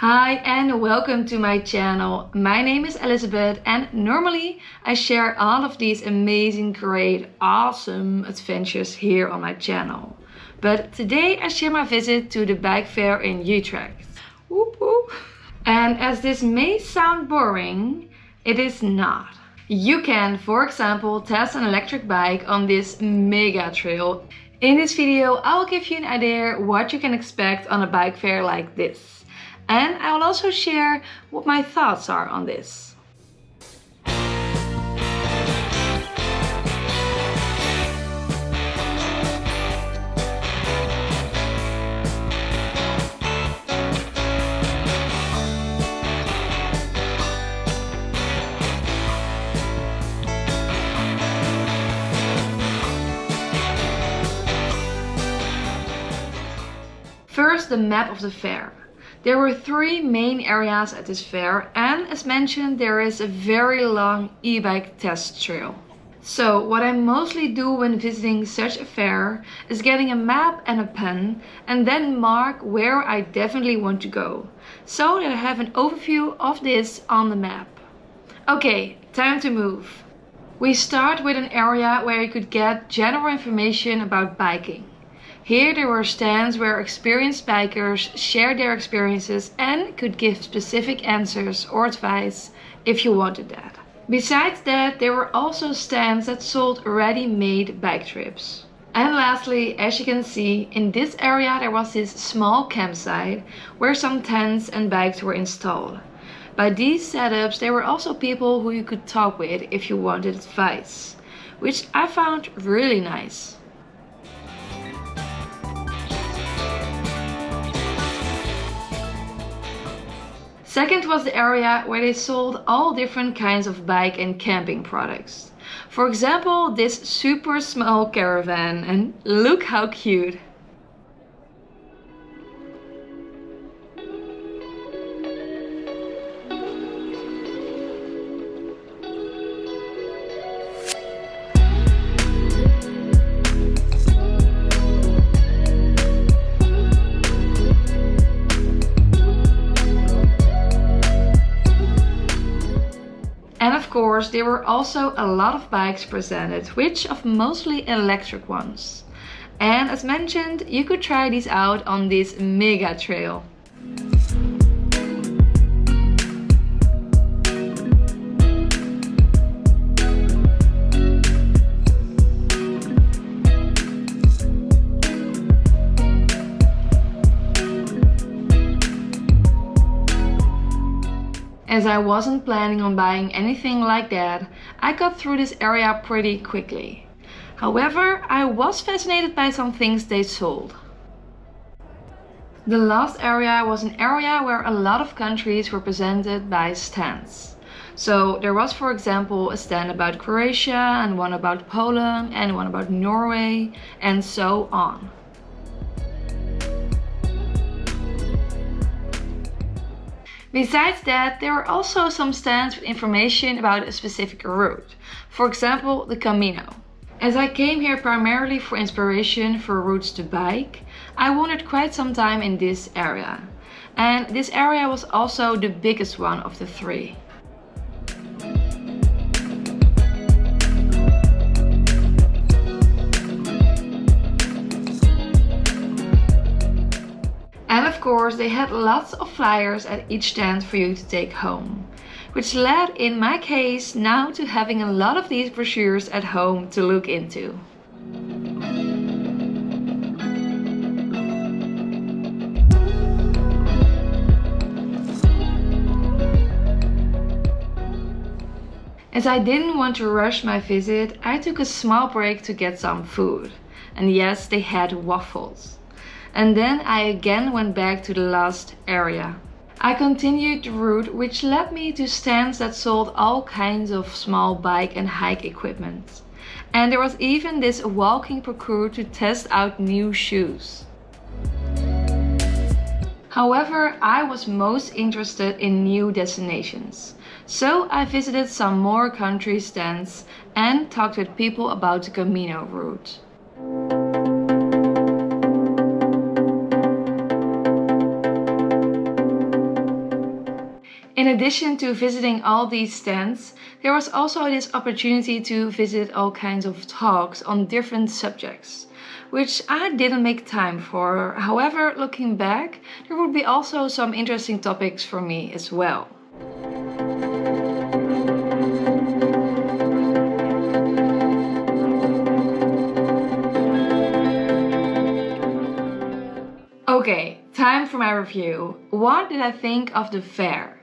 Hi and welcome to my channel. My name is Elizabeth and normally I share all of these amazing, great, awesome adventures here on my channel. But today I share my visit to the bike fair in Utrecht. Whoop whoop. And as this may sound boring, it is not. You can, for example, test an electric bike on this mega trail. In this video, I will give you an idea what you can expect on a bike fair like this. And I will also share what my thoughts are on this. First, the map of the fair. There were 3 main areas at this fair, and as mentioned, there is a very long e-bike test trail. So what I mostly do when visiting such a fair is getting a map and a pen and then mark where I definitely want to go, so that I have an overview of this on the map. Okay, time to move. We start with an area where you could get general information about biking. Here there were stands where experienced bikers shared their experiences and could give specific answers or advice if you wanted that. Besides that, there were also stands that sold ready-made bike trips. And lastly, as you can see, in this area there was this small campsite where some tents and bikes were installed. By these setups there were also people who you could talk with if you wanted advice, which I found really nice. Second was the area where they sold all different kinds of bike and camping products. For example, this super small caravan, and look how cute! And of course, there were also a lot of bikes presented, which of mostly electric ones. And as mentioned, you could try these out on this mega trail. As I wasn't planning on buying anything like that, I got through this area pretty quickly. However, I was fascinated by some things they sold. The last area was an area where a lot of countries were presented by stands. So there was, for example, a stand about Croatia and one about Poland and one about Norway and so on. Besides that, there were also some stands with information about a specific route, for example the Camino. As I came here primarily for inspiration for routes to bike, I wandered quite some time in this area. And this area was also the biggest one of the 3. And of course, they had lots of flyers at each stand for you to take home, which led in my case now to having a lot of these brochures at home to look into. As I didn't want to rush my visit, I took a small break to get some food. And yes, they had waffles. And then I again went back to the last area. I continued the route, which led me to stands that sold all kinds of small bike and hike equipment. And there was even this walking parkour to test out new shoes. However, I was most interested in new destinations. So I visited some more country stands and talked with people about the Camino route. In addition to visiting all these stands, there was also this opportunity to visit all kinds of talks on different subjects, which I didn't make time for. However, looking back, there would be also some interesting topics for me as well. Okay, time for my review. What did I think of the fair?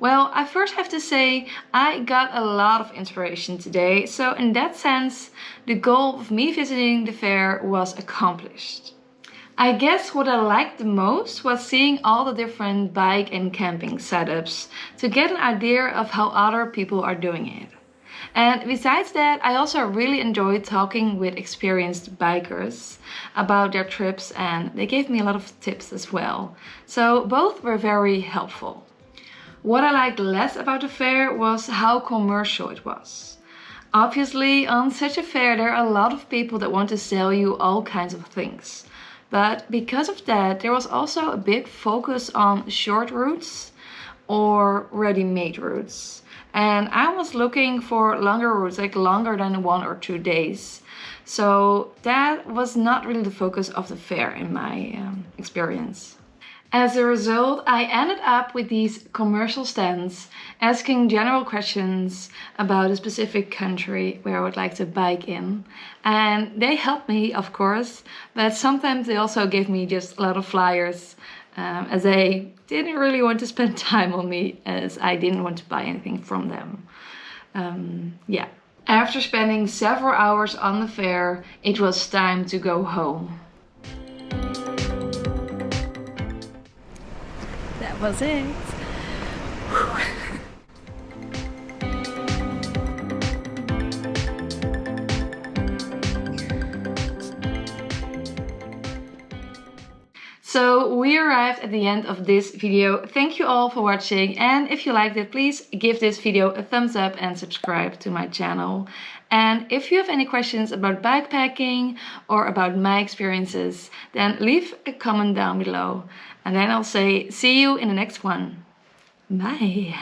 Well, I first have to say I got a lot of inspiration today, so in that sense, the goal of me visiting the fair was accomplished. I guess what I liked the most was seeing all the different bike and camping setups to get an idea of how other people are doing it. And besides that, I also really enjoyed talking with experienced bikers about their trips, and they gave me a lot of tips as well. So both were very helpful. What I liked less about the fair was how commercial it was. Obviously, on such a fair there are a lot of people that want to sell you all kinds of things. But because of that, there was also a big focus on short routes or ready-made routes. And I was looking for longer routes, like longer than 1 or 2 days. So that was not really the focus of the fair in my experience. As a result, I ended up with these commercial stands asking general questions about a specific country where I would like to bike in. And they helped me, of course, but sometimes they also gave me just a lot of flyers as they didn't really want to spend time on me, as I didn't want to buy anything from them. Yeah. After spending several hours on the fair, it was time to go home. That was it. So we arrived at the end of this video. Thank you all for watching, and if you liked it, please give this video a thumbs up and subscribe to my channel. And if you have any questions about bikepacking or about my experiences, then leave a comment down below. And then I'll say see you in the next one. Bye.